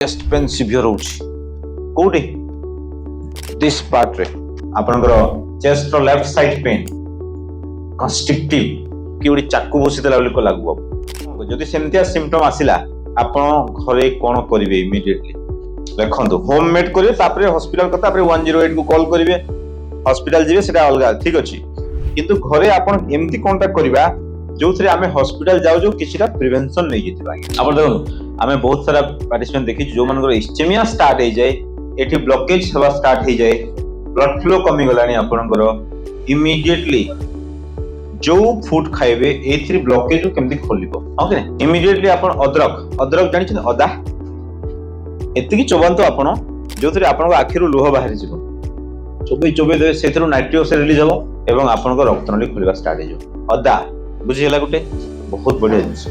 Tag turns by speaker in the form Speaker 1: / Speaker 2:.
Speaker 1: chest pain severe होउची कोडी this part रे आपनकर चेस्ट रो लेफ्ट साइड पेन कंस्ट्रिक्टिव कि उडी चाकू बसी देला को लागबो जदि सेमतिया सिम्पटम आसिला आपण घरे कोन करिवे इमीडिएटली देखंतु होममेड करिवे तापरे हॉस्पिटल को तापरे 108 को कॉल करिवे हॉस्पिटल जिवे सेटा अलगा ठीक अछि किंतु घरे आपण एम्ति कोनटा करिवा जोथरे आमे हॉस्पिटल जाउ जो किछिटा प्रिवेंशन नै जितबा आपण देखो आमे बहुत सारा पार्टिसिपेंट देखि जो मनकर इस्चेमिया स्टार्ट हे जाय एठी ब्लॉकेज हवा स्टार्ट हे जाय ब्लड फ्लो कमी गलानी आपनकर इमीडिएटली जो फूड खाइबे एथि ब्लॉकेज केमति खोलिबो ओके इमीडिएटली आपण अदरक जानि छ अदा एतिकी चोबंतो आपण जोथरे आपनको आखिरु लोह बाहरी जिवो चोबे दे सेथरु नाइट्रिक ऑक्साइड रिलीज हबो एवं आपनको रक्त नली खोलिबा स्टार्ट हे जो अदा बुझिला गुटे बहुत बढ़िया जिंस